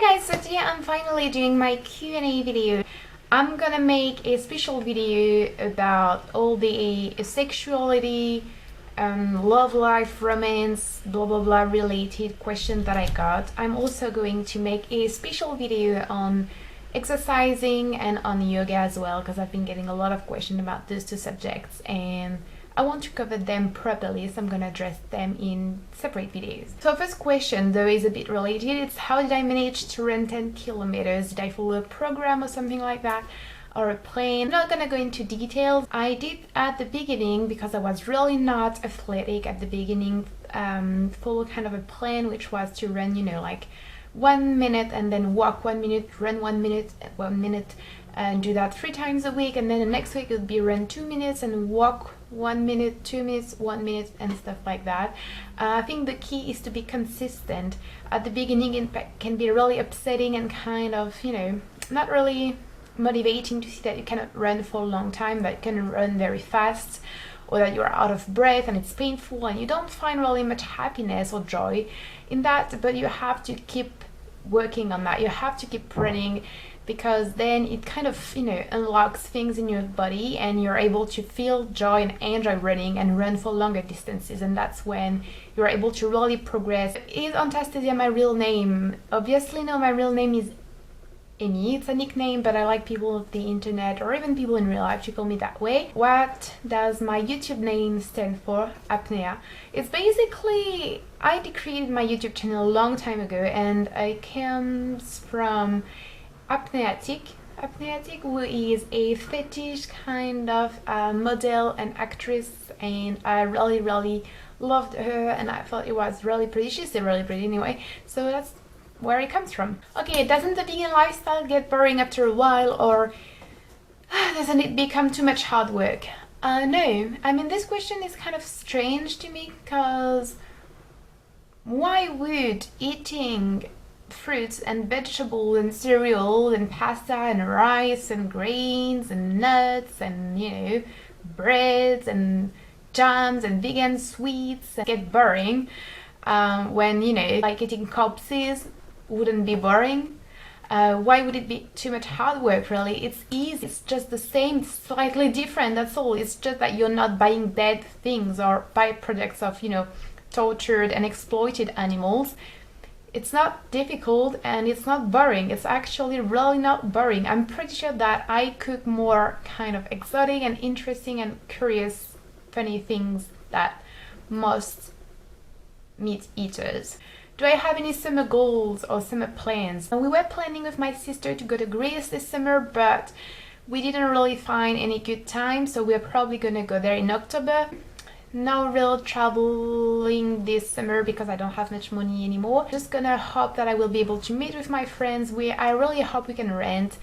Hi guys, so today I'm finally doing my Q&A video. I'm gonna make a special video about all the sexuality, love life, romance, blah blah blah related questions that I got. I'm also going to make a special video on exercising and on yoga as well, because I've been getting a lot of questions about those two subjects and I want to cover them properly, so I'm gonna address them in separate videos. So first question, though, is a bit related. It's how did I manage to run 10 kilometers? Did I follow a program or something like that? Or a plan? I'm not gonna go into details. I did at the beginning, because I was really not athletic at the beginning, follow kind of a plan, which was to run, you know, like 1 minute and then walk 1 minute, run 1 minute, 1 minute, and do that 3 times a week, and then the next week it would be run 2 minutes and walk 1 minute, 2 minutes, 1 minute, and stuff like that. I think the key is to be consistent. At the beginning it can be really upsetting and kind of, you know, not really motivating to see that you cannot run for a long time, that you can run very fast, or that you're out of breath and it's painful and you don't find really much happiness or joy in that. But you have to keep working on that. You have to keep running, because then it kind of, you know, unlocks things in your body and you're able to feel joy and enjoy running and run for longer distances, and that's when you're able to really progress. Is Antastesia my real name? Obviously no, my real name is Amy. It's a nickname, but I like people of the internet or even people in real life to call me that way. What does my YouTube name stand for? Apnea. It's basically, I created my YouTube channel a long time ago and it comes from Apneatic, who is a fetish kind of model and actress, and I really loved her and I thought it was really pretty. She's still really pretty anyway, so that's where it comes from. Okay, doesn't the vegan lifestyle get boring after a while, or doesn't it become too much hard work? No, I mean, this question is kind of strange to me, because why would eating fruits and vegetables and cereal and pasta and rice and grains and nuts and, you know, breads and jams and vegan sweets get boring, when, you know, like eating corpses wouldn't be boring? Why would it be too much hard work? Really, it's easy. It's just the same, slightly different, that's all. It's just that you're not buying dead things or byproducts of, you know, tortured and exploited animals. It's not difficult and it's not boring. It's actually really not boring. I'm pretty sure that I cook more kind of exotic and interesting and curious, funny things that most meat eaters. Do I have any summer goals or summer plans? We were planning with my sister to go to Greece this summer, but we didn't really find any good time, so we're probably gonna go there in October. No real traveling this summer because I don't have much money anymore. Just gonna hope that I will be able to meet with my friends. I really hope we can rent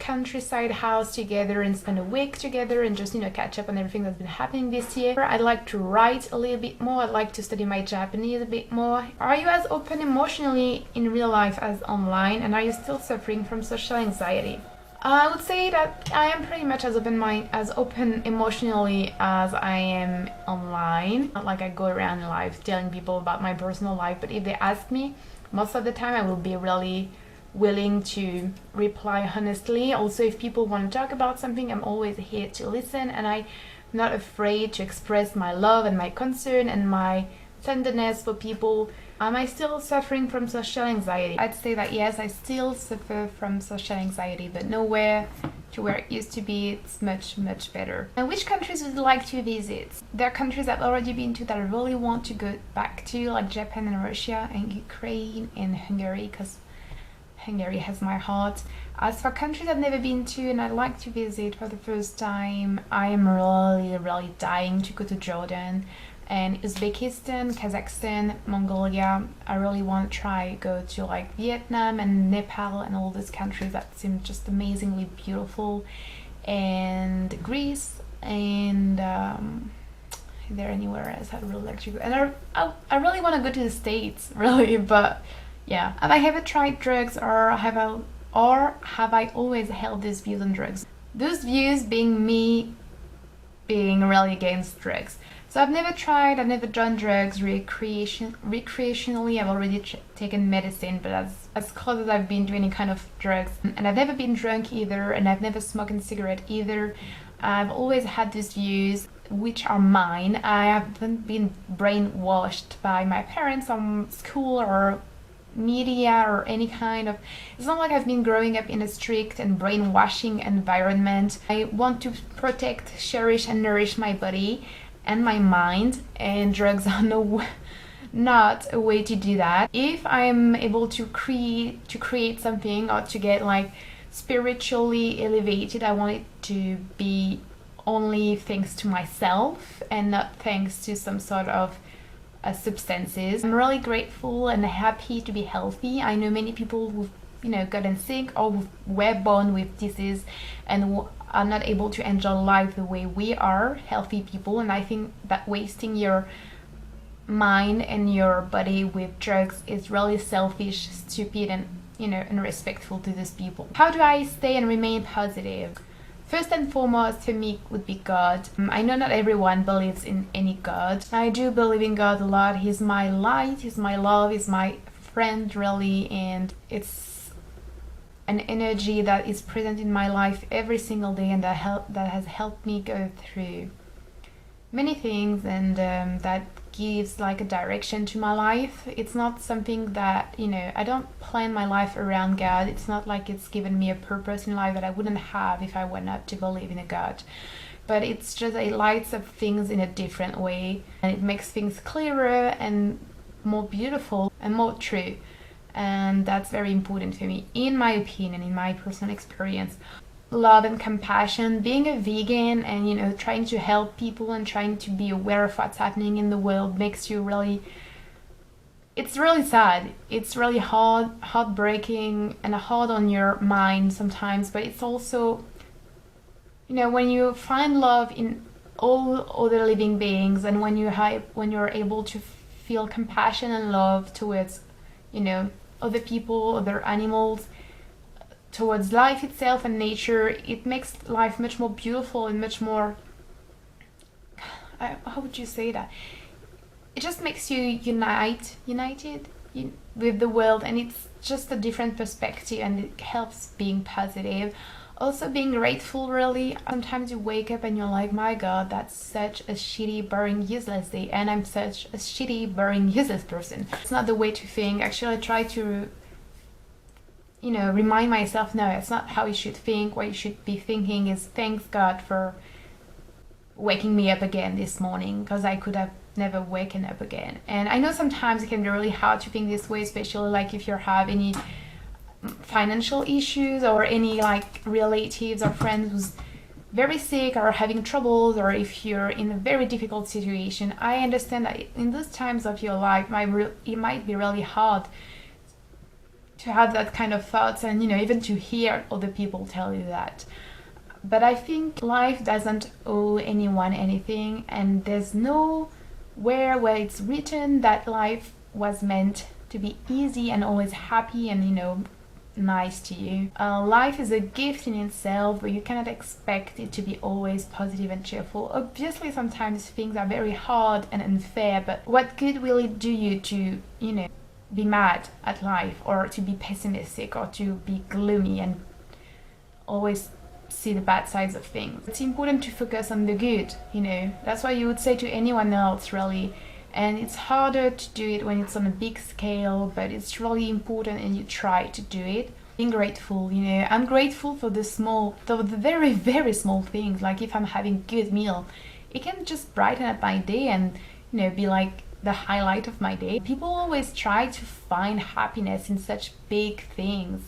countryside house together and spend a week together and just, you know, catch up on everything that's been happening this year. I'd like to write a little bit more. I'd like to study my Japanese a bit more. Are you as open emotionally in real life as online, and are you still suffering from social anxiety? I would say that I am pretty much as open emotionally as I am online. Not like I go around in life telling people about my personal life, but if they ask me, most of the time I will be really willing to reply honestly. Also, if people want to talk about something, I'm always here to listen, and I'm not afraid to express my love and my concern and my tenderness for people. Am I still suffering from social anxiety? I'd say that yes, I still suffer from social anxiety, but nowhere to where it used to be. It's much better. And which countries would you like to visit? There are countries I've already been to that I really want to go back to, like Japan and Russia and Ukraine and Hungary, because Hungary has my heart. As for countries I've never been to and I'd like to visit for the first time, I am really dying to go to Jordan and Uzbekistan, Kazakhstan, Mongolia. I really want to go to like Vietnam and Nepal and all these countries that seem just amazingly beautiful, and Greece, and is there anywhere else I'd really like to go? And I really want to go to the States, really, but yeah. Have I ever tried drugs, or have I always held these views on drugs? Those views being me being really against drugs. So I've never done drugs recreationally. I've already taken medicine, but that's as close as I've been to any kind of drugs. And I've never been drunk either, and I've never smoked a cigarette either. I've always had these views which are mine. I haven't been brainwashed by my parents from school or media or any kind of... It's not like I've been growing up in a strict and brainwashing environment. I want to protect, cherish and nourish my body and my mind, and drugs are not a way to do that. If I'm able to create something or to get like spiritually elevated, I want it to be only thanks to myself and not thanks to some sort of substances. I'm really grateful and happy to be healthy. I know many people who've gotten sick or who were born with disease and who are not able to enjoy life the way we are, healthy people. And I think that wasting your mind and your body with drugs is really selfish, stupid, and unrespectful to these people. How do I stay and remain positive? First and foremost for me would be God. I know not everyone believes in any God. I do believe in God a lot. He's my light, he's my love, he's my friend really, and it's an energy that is present in my life every single day, and that has helped me go through many things, and that gives like a direction to my life. It's not something that I don't plan my life around God. It's not like it's given me a purpose in life that I wouldn't have if I were not to believe in a God, but it's just it lights up things in a different way, and it makes things clearer and more beautiful and more true, and that's very important for me, in my opinion, in my personal experience. Love and compassion. Being a vegan and trying to help people and trying to be aware of what's happening in the world makes you really... It's really sad. It's really heartbreaking and hard on your mind sometimes, but it's also when you find love in all other living beings, and when you're able to feel compassion and love towards other people, other animals, towards life itself and nature, it makes life much more beautiful and much more... how would you say that? It just makes you united with the world, and it's just a different perspective, and it helps being positive. Also being grateful, really. Sometimes you wake up and you're like, my God, that's such a shitty, boring, useless day, and I'm such a shitty, boring, useless person. It's not the way to think. Actually, I try to remind myself, no, it's not how you should think. What you should be thinking is, thanks God for waking me up again this morning, because I could have never waken up again. And I know sometimes it can be really hard to think this way, especially like if you have any financial issues or any like relatives or friends who's very sick or having troubles, or if you're in a very difficult situation. I understand that in those times of your life it might be really hard to have that kind of thoughts, and even to hear other people tell you that. But I think life doesn't owe anyone anything, and there's nowhere where it's written that life was meant to be easy and always happy and nice to you. Life is a gift in itself, but you cannot expect it to be always positive and cheerful. Obviously sometimes things are very hard and unfair, but what good will it do you to be mad at life, or to be pessimistic, or to be gloomy and always see the bad sides of things? It's important to focus on the good, that's what you would say to anyone else, really. And it's harder to do it when it's on a big scale, but it's really important, and you try to do it. Being grateful, I'm grateful for the very, very small things. Like if I'm having a good meal, it can just brighten up my day and be like the highlight of my day. People always try to find happiness in such big things.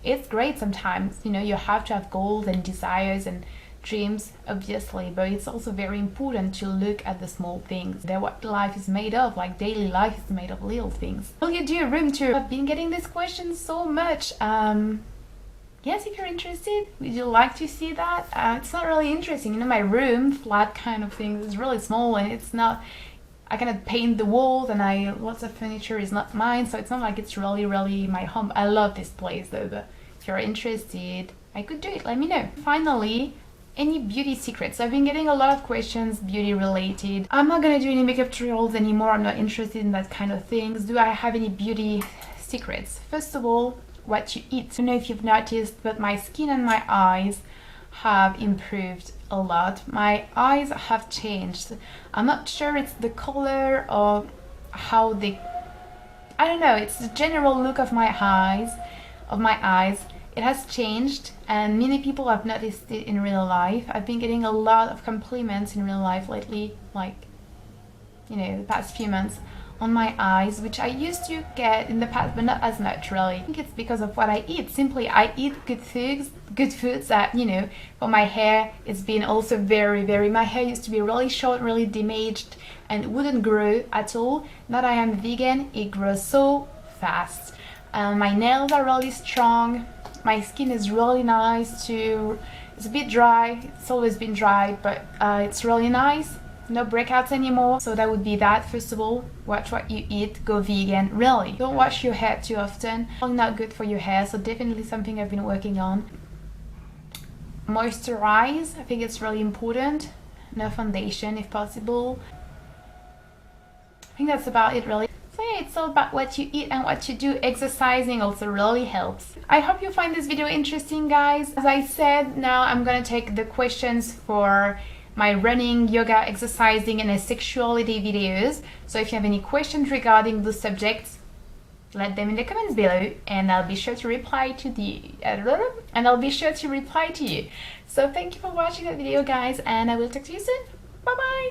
It's great sometimes, you have to have goals and desires and dreams, obviously, but it's also very important to look at the small things. They're what life is made of, like daily life is made of little things. Will you do a room tour? I've been getting this question so much. Yes, if you're interested, would you like to see that? It's not really interesting, my room, flat kind of thing, is really small, and it's not... I cannot paint the walls, and lots of furniture is not mine, so it's not like it's really my home. I love this place though, but if you're interested, I could do it, let me know. Finally, any beauty secrets? I've been getting a lot of questions beauty related. I'm not gonna do any makeup tutorials anymore. I'm not interested in that kind of things. Do I have any beauty secrets. First of all, what you eat. I don't know if you've noticed, but my skin and my eyes have improved a lot. My eyes have changed. I'm not sure it's the color or how they, I don't know, it's the general look of my eyes, It has changed, and many people have noticed it in real life. I've been getting a lot of compliments in real life lately, like, you know, the past few months, on my eyes, which I used to get in the past, but not as much really. I think it's because of what I eat. Simply, I eat good foods that, you know, for my hair, it's been also my hair used to be really short, really damaged, and wouldn't grow at all. Now that I am vegan, it grows so fast. My nails are really strong. My skin is really nice too. It's a bit dry. It's always been dry, but it's really nice. No breakouts anymore. So that would be that. First of all, watch what you eat. Go vegan. Really, don't wash your hair too often. Probably not good for your hair, so definitely something I've been working on. Moisturize. I think it's really important. No foundation if possible. I think that's about it really. So yeah, it's all about what you eat and what you do. Exercising also really helps. I hope you find this video interesting, guys. As I said, now I'm gonna take the questions for my running, yoga, exercising, and sexuality videos. So if you have any questions regarding those subjects, let them in the comments below, and I'll be sure to reply to you. So thank you for watching that video, guys, and I will talk to you soon. Bye bye.